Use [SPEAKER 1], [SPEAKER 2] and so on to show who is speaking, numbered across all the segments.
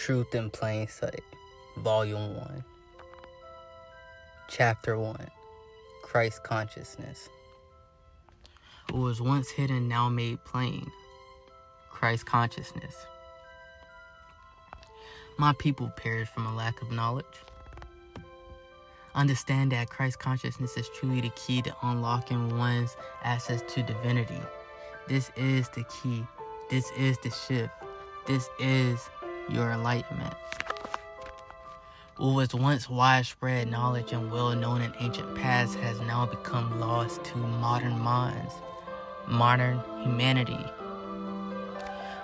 [SPEAKER 1] Truth in Plain Sight, Volume 1, Chapter 1, Christ Consciousness. What was once hidden, now made plain, Christ Consciousness. My people perish from a lack of knowledge. Understand that Christ Consciousness is truly the key to unlocking one's access to divinity. This is the key. This is the shift. This is your enlightenment. What was once widespread knowledge and well-known in ancient past has now become lost to modern minds, modern humanity,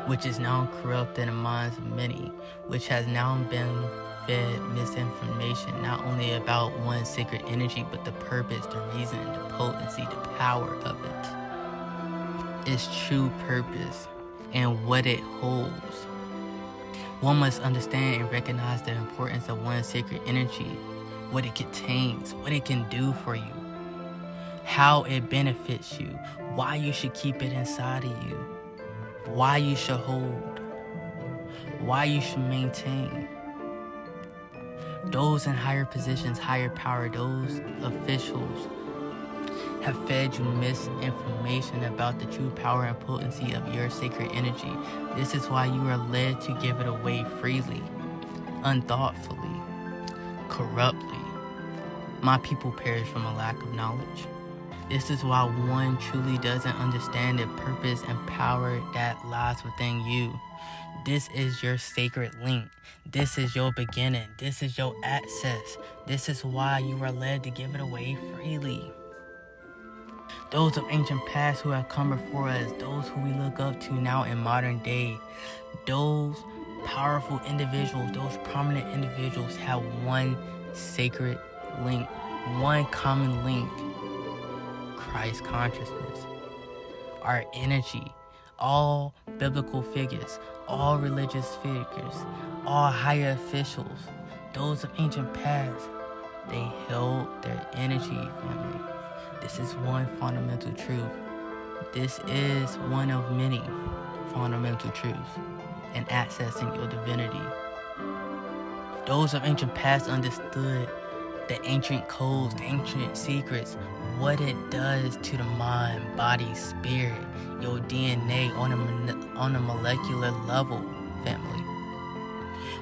[SPEAKER 1] which is now corrupt in the minds of many, which has now been fed misinformation not only about one's sacred energy, but the purpose, the reason, the potency, the power of it, its true purpose, and what it holds. One must understand and recognize the importance of one's sacred energy, what it contains, what it can do for you, how it benefits you, why you should keep it inside of you, why you should hold, why you should maintain. Those in higher positions, higher power, those officials have fed you misinformation about the true power and potency of your sacred energy. This is why you are led to give it away freely, unthoughtfully, corruptly. My people perish from a lack of knowledge. This is why one truly doesn't understand the purpose and power that lies within you. This is your sacred link. This is your beginning. This is your access. This is why you are led to give it away freely. Those of ancient past who have come before us, those who we look up to now in modern day, those powerful individuals, those prominent individuals have one sacred link, one common link: Christ consciousness. Our energy, all biblical figures, all religious figures, all higher officials, those of ancient past, they held their energy, family. This is one fundamental truth. This is one of many fundamental truths in accessing your divinity. Those of ancient past understood the ancient codes, the ancient secrets, what it does to the mind, body, spirit, your DNA on a molecular level, family.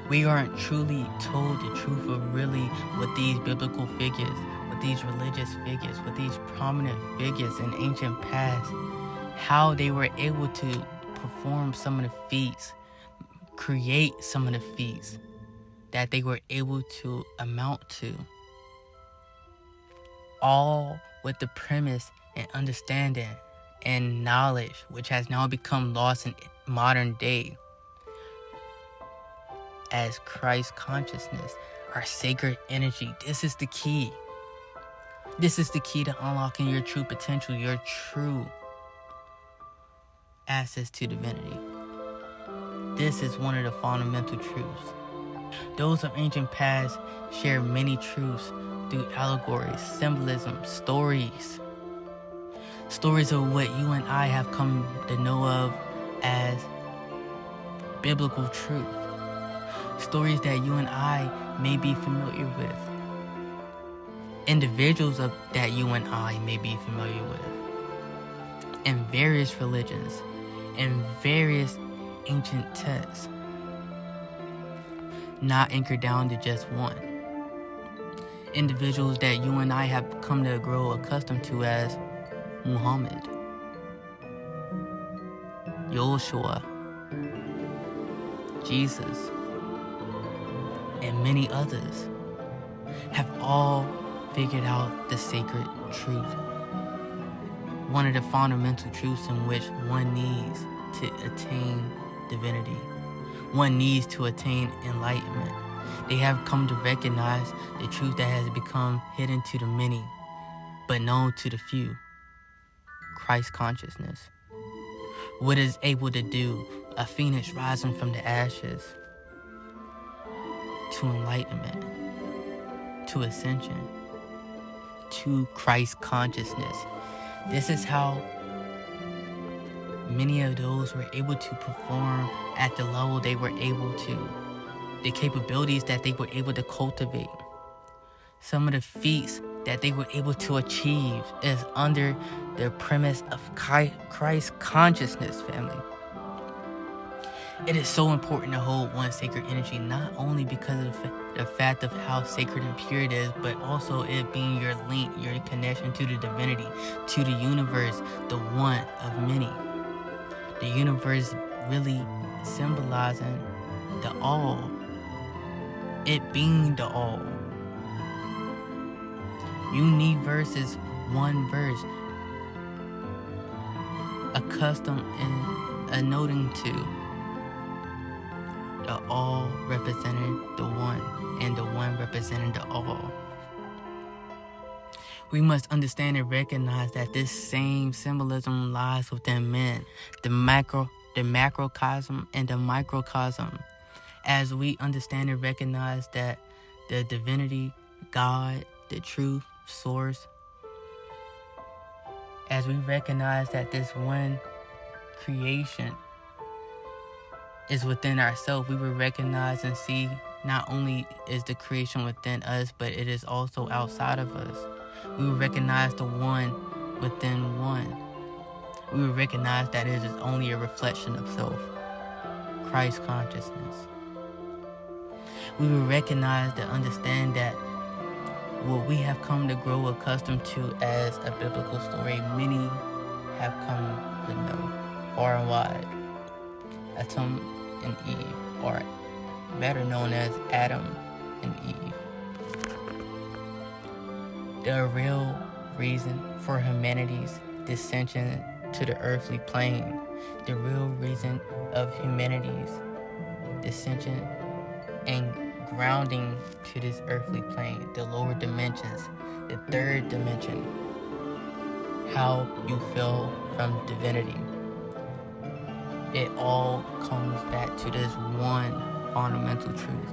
[SPEAKER 1] We aren't truly told the truth of really what these biblical figures, with these religious figures, with these prominent figures in ancient past, how they were able to perform some of the feats, create some of the feats that they were able to amount to. All with the premise and understanding and knowledge, which has now become lost in modern day, as Christ consciousness, our sacred energy. This is the key. This is the key to unlocking your true potential, your true access to divinity. This is one of the fundamental truths. Those of ancient past share many truths through allegories, symbolism, stories. Stories of what you and I have come to know of as biblical truth. Stories that you and I may be familiar with. Individuals that you and I may be familiar with. In various religions, in various ancient texts. Not anchored down to just one. Individuals that you and I have come to grow accustomed to as Muhammad, Yoshua, Jesus, and many others have all figured out the sacred truth. One of the fundamental truths in which one needs to attain divinity. One needs to attain enlightenment. They have come to recognize the truth that has become hidden to the many, but known to the few. Christ consciousness. What is able to do a phoenix rising from the ashes to enlightenment, to ascension, to Christ consciousness. This is how many of those were able to perform at the level they were able to the capabilities that they were able to cultivate, some of the feats that they were able to achieve is under the premise of Christ consciousness, family. It is so important to hold one sacred energy, not only because of the fact of how sacred and pure it is, but also it being your link, your connection to the divinity, to the universe, the one of many. The universe really symbolizing the all, it being the all. Universe is one verse, accustomed and anoting to the all representing the one, and the one representing the all. We must understand and recognize that this same symbolism lies within men, the macrocosm and the microcosm. As we understand and recognize that the divinity, God, the truth, source, as we recognize that this one creation is within ourselves, we will recognize and see not only is the creation within us, but it is also outside of us. We will recognize the one within one. We will recognize that it is only a reflection of self, Christ consciousness. We will recognize and understand that what we have come to grow accustomed to as a biblical story, many have come to know far and wide. Adam and Eve, or better known as Adam and Eve. The real reason for humanity's descension to the earthly plane, the real reason of humanity's descension and grounding to this earthly plane, the lower dimensions, the third dimension, how you feel from divinity. It all comes back to this one fundamental truth.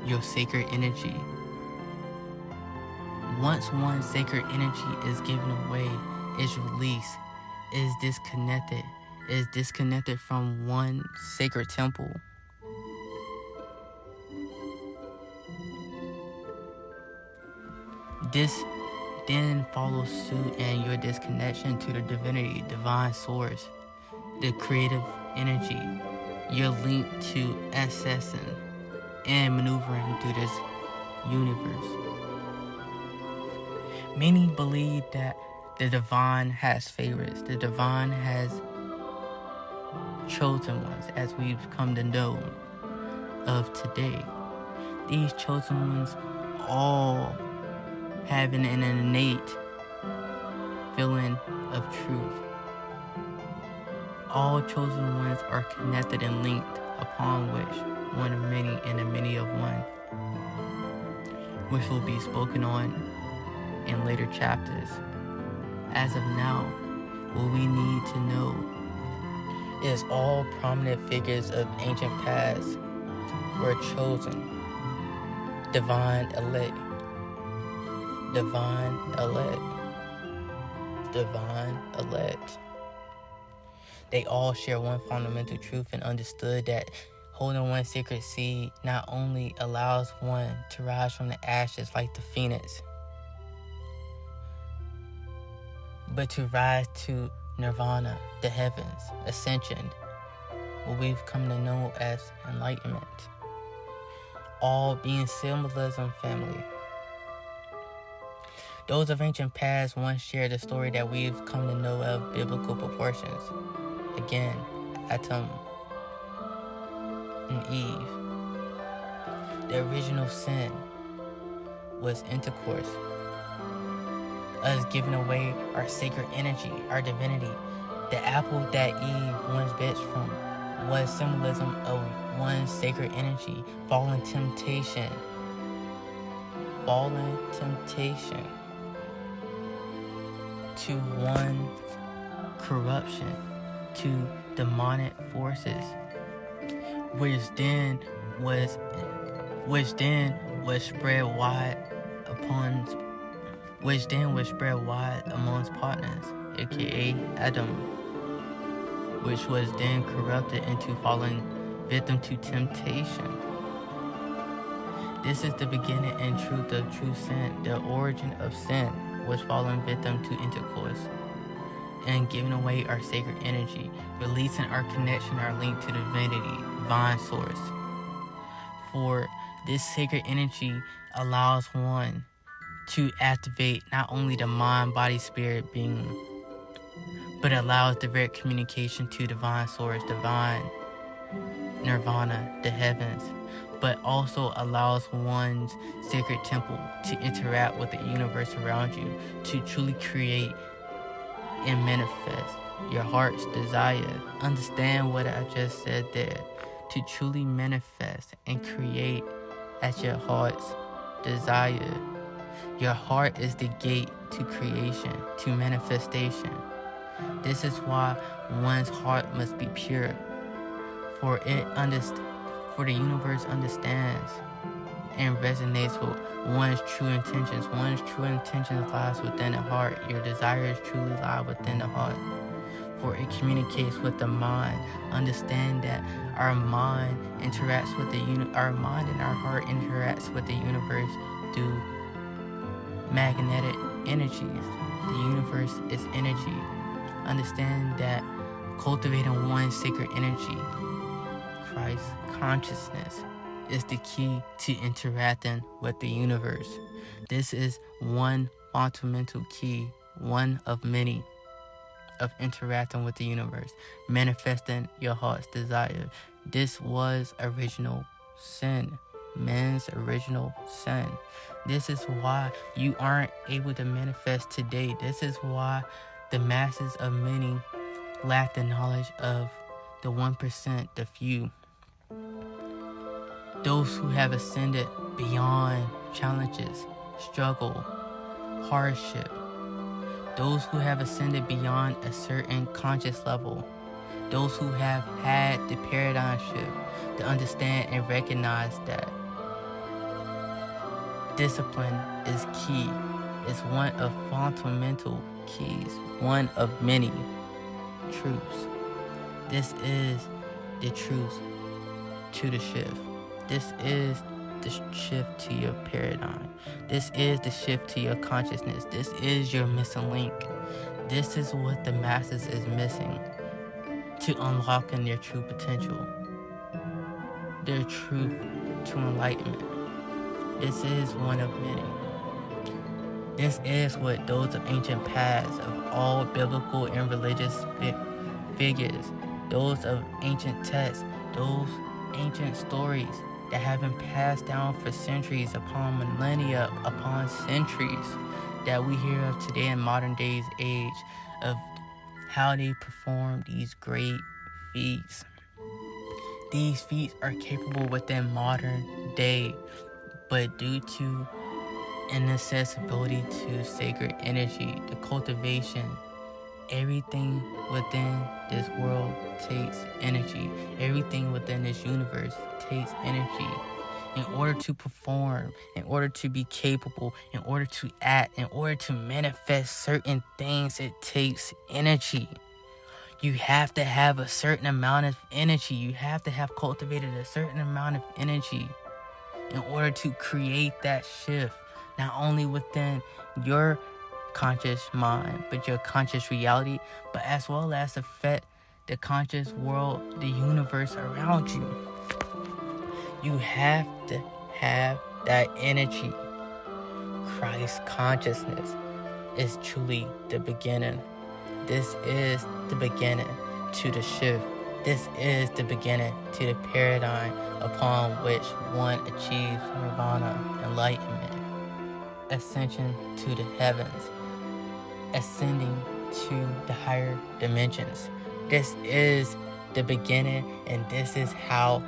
[SPEAKER 1] Your sacred energy. Once one sacred energy is given away, is released, is disconnected from one sacred temple, this then follows suit and your disconnection to the divinity, divine source, the creative energy, your link to accessing and maneuvering through this universe. Many believe that the divine has favorites, the divine has chosen ones, as we've come to know of today. These chosen ones all having an innate feeling of truth. All chosen ones are connected and linked, upon which one of many and a many of one, which will be spoken on in later chapters. As of now, what we need to know is all prominent figures of ancient past were chosen, divine elect, divine elect, divine elect. They all share one fundamental truth and understood that holding one sacred seed not only allows one to rise from the ashes like the phoenix, but to rise to nirvana, the heavens, ascension, what we've come to know as enlightenment. All being symbolism, family. Those of ancient past once shared a story that we've come to know of biblical proportions. Again, Adam and Eve. The original sin was intercourse. Us giving away our sacred energy, our divinity. The apple that Eve once bit from was symbolism of one sacred energy, fallen temptation to one corruption, to demonic forces, which then was spread wide amongst partners, aka Adam. which was then corrupted into falling victim to temptation. This is the beginning and truth of true sin. The origin of sin was falling victim to intercourse and giving away our sacred energy, releasing our connection, our link to divinity, divine source. For this sacred energy allows one to activate not only the mind, body, spirit being, but allows direct communication to divine source, divine nirvana, the heavens, but also allows one's sacred temple to interact with the universe around you, to truly create and manifest your heart's desire. Understand what I just said there. To truly manifest and create at your heart's desire. Your heart is the gate to creation, to manifestation. This is why one's heart must be pure, for the universe understands and resonates with one's true intentions. One's true intentions lies within the heart. Your desires truly lie within the heart, for it communicates with the mind. Understand that our mind interacts with our mind and our heart interacts with the universe through magnetic energies. The universe is energy. Understand that cultivating one's sacred energy, Christ consciousness, is the key to interacting with the universe. This is one fundamental key, one of many, of interacting with the universe, manifesting your heart's desire. This was original sin, man's original sin. This is why you aren't able to manifest today. This is why the masses of many lack the knowledge of the 1%, the few. Those who have ascended beyond challenges, struggle, hardship. Those who have ascended beyond a certain conscious level. Those who have had the paradigm shift to understand and recognize that discipline is key, is one of fundamental keys, one of many truths. This is the truth to the shift. This is the shift to your paradigm. This is the shift to your consciousness. This is your missing link. This is what the masses is missing to unlocking their true potential, their truth to enlightenment. This is one of many. This is what those of ancient past, of all biblical and religious figures, those of ancient texts, those ancient stories that have been passed down for centuries upon millennia upon centuries that we hear of today in modern day's age, of how they perform these great feats. These feats are capable within modern day, but due to an accessibility to sacred energy, the cultivation, everything within this world takes energy. Everything within this universe takes energy. In order to perform, in order to be capable, in order to act, in order to manifest certain things, it takes energy. You have to have a certain amount of energy. You have to have cultivated a certain amount of energy in order to create that shift, not only within your conscious mind, but your conscious reality, but as well as affect the conscious world, the universe around you. You have to have that energy. Christ consciousness is truly the beginning. This is the beginning to the shift. This is the beginning to the paradigm upon which one achieves nirvana, enlightenment, ascension to the heavens, ascending to the higher dimensions. This is the beginning, and this is how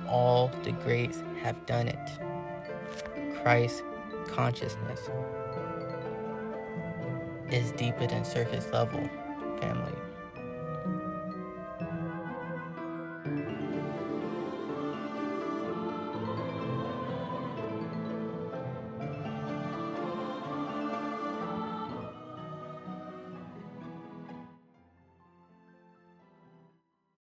[SPEAKER 1] all the greats have done it. Christ consciousness is deeper than surface level, family.